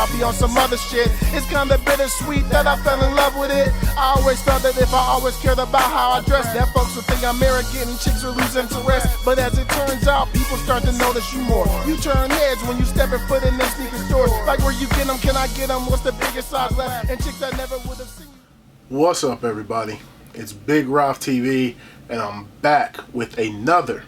I'll be on some other shit. It's kinda bittersweet that I fell in love with it. I always thought that if I always cared about how I dress, that folks would think I'm arrogant and chicks would lose interest. But as it turns out, people start to notice you more. You turn heads when you step foot in them sneaker stores. Like where you get them, can I get them? What's the biggest size left? And chicks I never would have seen. What's up, everybody? It's Big Ralph TV, and I'm back with another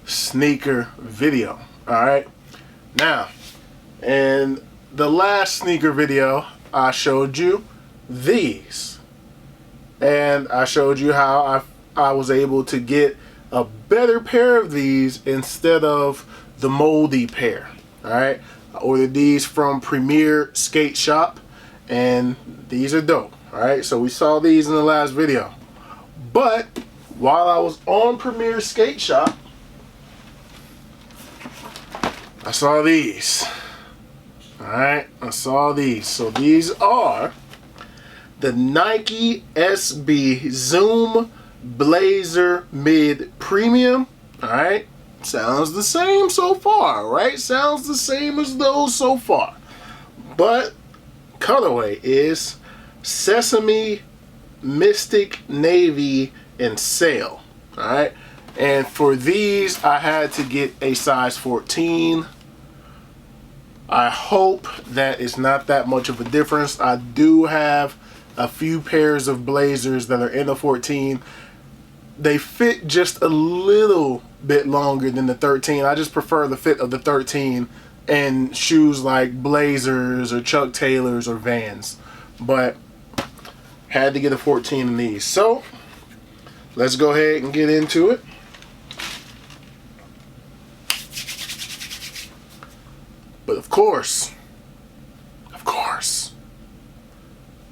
sneaker video. Alright, now, in the last sneaker video, I showed you these, and I showed you how I was able to get a better pair of these instead of the moldy pair. Alright, I ordered these from Premier Skate Shop, and these are dope. Alright, so we saw these in the last video, but while I was on Premier Skate Shop, I saw these. Alright, I saw these. So these are the Nike SB Zoom Blazer Mid Premium. Alright, sounds the same so far, right? Sounds the same as those so far. But colorway is Sesame, Mystic Navy, and Sail. Alright, and for these I had to get a size 14. I hope that it's not that much of a difference. I do have a few pairs of Blazers that are in the 14. They fit just a little bit longer than the 13. I just prefer the fit of the 13 and shoes like Blazers or Chuck Taylors or Vans. But had to get a 14 in these. So let's go ahead and get into it. But of course,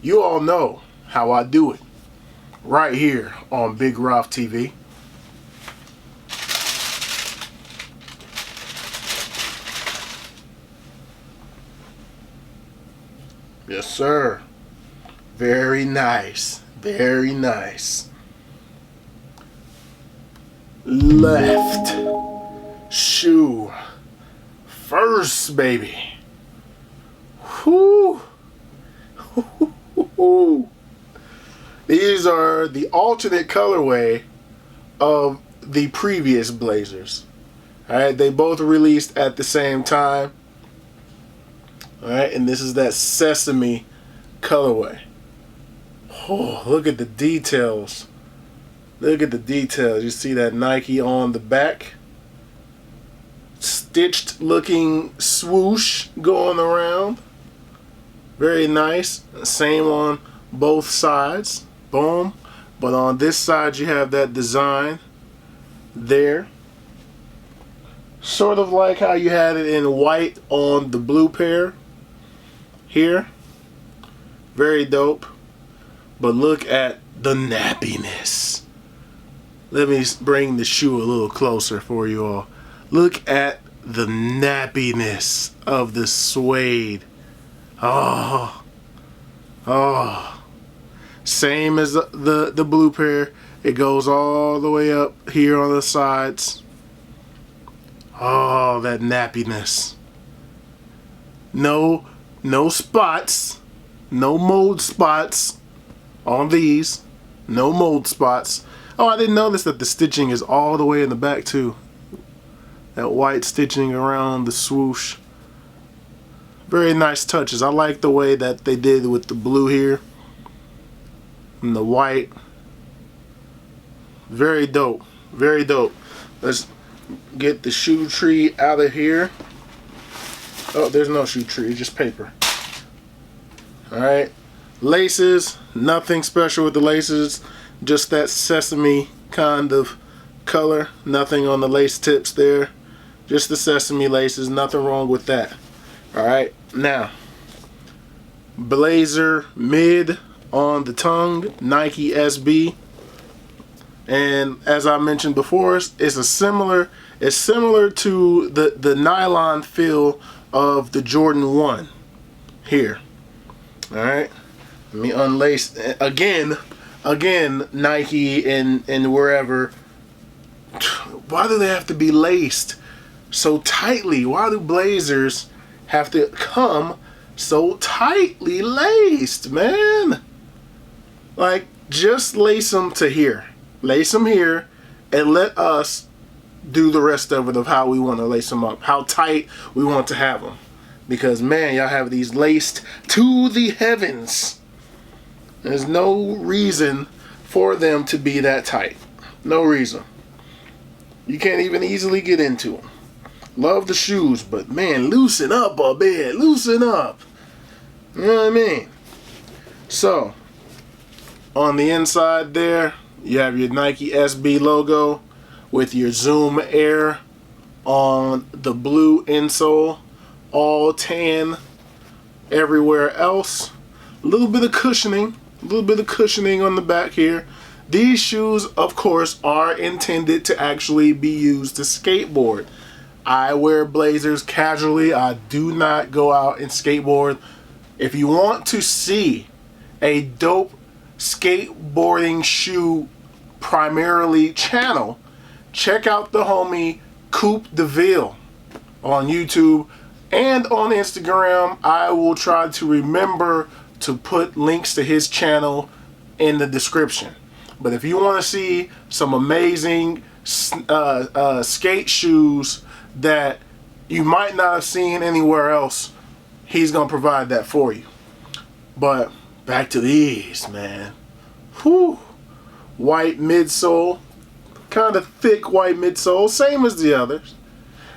you all know how I do it right here on Big Ralph TV. Yes, sir. Very nice. Very nice. Left shoe first, baby. Whoo. These are the alternate colorway of the previous Blazers. Alright, they both released at the same time. Alright, and this is that Sesame colorway. Oh, look at the details. Look at the details. You see that Nike on the back. Stitched looking swoosh going around. Very nice. Same on both sides. Boom. But on this side you have that design there. Sort of like how you had it in white on the blue pair here. Very dope. But look at the nappiness. Let me bring the shoe a little closer for you all. Look at the nappiness of the suede. Oh. Same as the blue pair. It goes all the way up here on the sides. Oh, that nappiness. No spots. No mold spots on these. No mold spots. Oh, I didn't notice that the stitching is all the way in the back too. That white stitching around the swoosh. Very nice touches. I like the way that they did with the blue here and the white. Very dope. Very dope. Let's get the shoe tree out of here. Oh, there's no shoe tree, just paper. Alright. Laces, nothing special with the laces. Just that sesame kind of color. Nothing on the lace tips there. Just the sesame laces, nothing wrong with that. Alright, now Blazer Mid on the tongue, Nike SB. And as I mentioned before, it's similar to the nylon feel of the Jordan 1 here. Alright, let me unlace again Nike and wherever. Why do they have to be laced so tightly? Why do Blazers have to come so tightly laced, man. Like, just lace them to here. Lace them here and let us do the rest of it of how we want to lace them up. How tight we want to have them. Because, man, y'all have these laced to the heavens. There's no reason for them to be that tight. No reason. You can't even easily get into them. Love the shoes, but man, loosen up a bit. Loosen up. You know what I mean? So, on the inside there, you have your Nike SB logo with your Zoom Air on the blue insole. All tan everywhere else. A little bit of cushioning. A little bit of cushioning on the back here. These shoes, of course, are intended to actually be used to skateboard. I wear Blazers casually. I do not go out and skateboard. If you want to see a dope skateboarding shoe primarily channel, check out the homie Coop DeVille on YouTube and on Instagram. I will try to remember to put links to his channel in the description. But if you want to see some amazing skate shoes that you might not have seen anywhere else, he's gonna provide that for you. But back to these, man. Whew. White midsole, kind of thick white midsole, same as the others.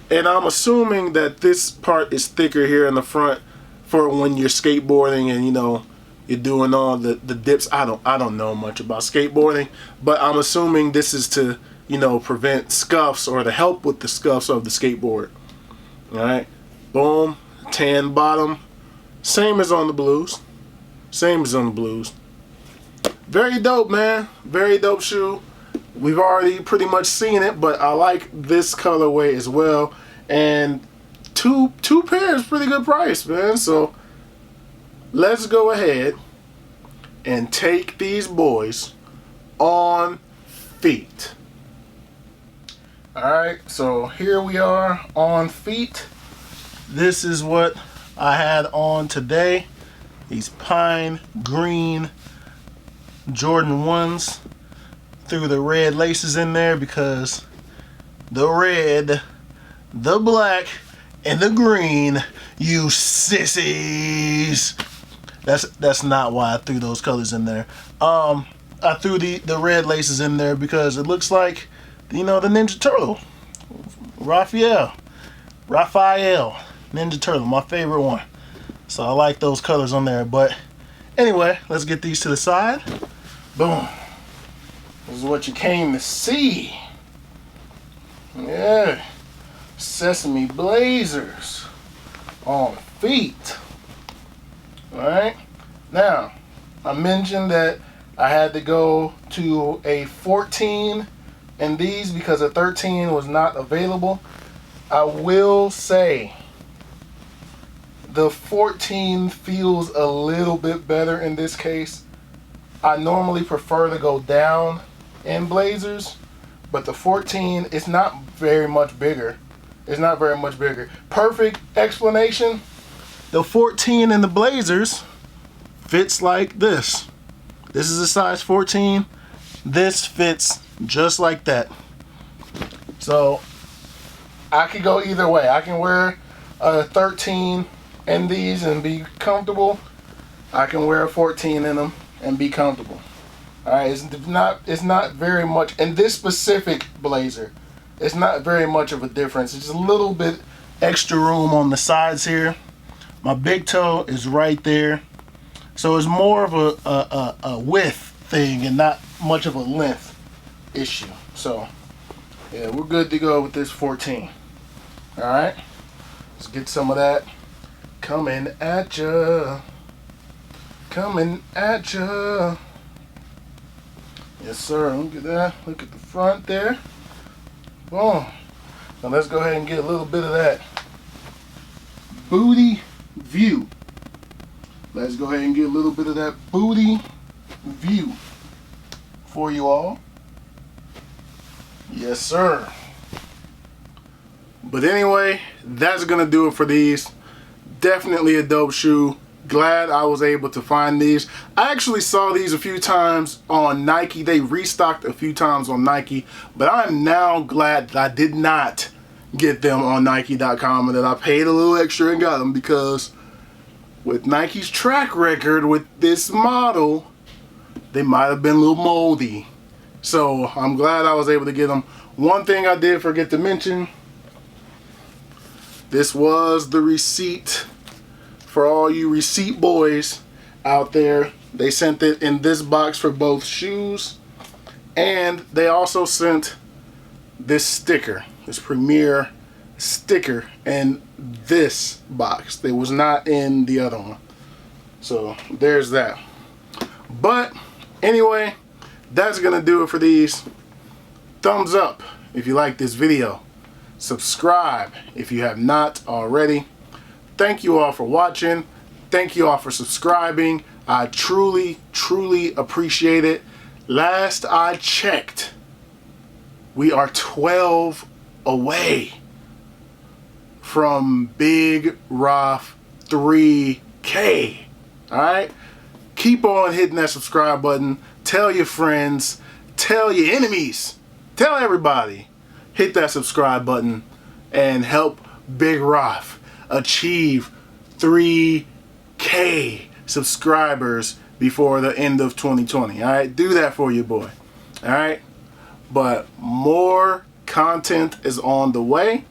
And I'm assuming that this part is thicker here in the front for when you're skateboarding and, you know, you're doing all the dips. I don't know much about skateboarding, but I'm assuming this is to, you know, prevent scuffs or to help with the scuffs of the skateboard. Alright, boom, tan bottom, same as on the blues. Same as on the blues. Very dope, man. Very dope shoe. We've already pretty much seen it, but I like this colorway as well. And two pairs, pretty good price, man. So let's go ahead and take these boys on feet. Alright, so here we are on feet. This is what I had on today. These pine green Jordan 1s. Threw the red laces in there because the red, the black, and the green, you sissies. That's not why I threw those colors in there. I threw the red laces in there because it looks like, you know, the Ninja Turtle. Raphael, Ninja Turtle, my favorite one. So I like those colors on there. But anyway, let's get these to the side. Boom. This is what you came to see. Yeah. Sesame Blazers on feet. Alright. Now, I mentioned that I had to go to a 14 in these because a 13 was not available. I will say the 14 feels a little bit better in this case. I normally prefer to go down in Blazers, but the 14 is not very much bigger. It's not very much bigger. Perfect explanation. The 14 in the Blazers fits like this. This is a size 14. This fits just like that. So I could go either way. I can wear a 13 in these and be comfortable. I can wear a 14 in them and be comfortable. Alright, it's not very much in this specific blazer. It's not very much of a difference. It's just a little bit extra room on the sides here. My big toe is right there. So it's more of a width thing and not much of a length issue. So yeah, we're good to go with this 14. Alright, let's get some of that coming at ya. Coming at ya. Yes, sir. Look at that. Look at the front there. Boom. Now let's go ahead and get a little bit of that booty view. Let's go ahead and get a little bit of that booty view for you all. Yes, sir. But anyway, that's gonna do it for these. Definitely a dope shoe. Glad I was able to find these. I actually saw these a few times on Nike. They restocked a few times on Nike, but I'm now glad that I did not get them on Nike.com and that I paid a little extra and got them, because with Nike's track record with this model, they might have been a little moldy. So I'm glad I was able to get them. One thing I did forget to mention, this was the receipt. For all you receipt boys out there, they sent it in this box for both shoes, and they also sent this sticker, this Premier sticker, in this box. It was not in the other one. So there's that. But anyway, that's gonna do it for these. Thumbs up if you like this video. Subscribe if you have not already. Thank you all for watching. Thank you all for subscribing. I truly, truly appreciate it. Last I checked, we are 12 away from Big Roth 3K. Alright? Keep on hitting that subscribe button. Tell your friends. Tell your enemies. Tell everybody. Hit that subscribe button and help Big Roth achieve 3K subscribers before the end of 2020. Alright, do that for your boy. Alright, but more content is on the way,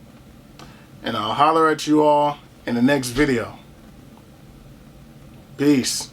and I'll holler at you all in the next video. Peace.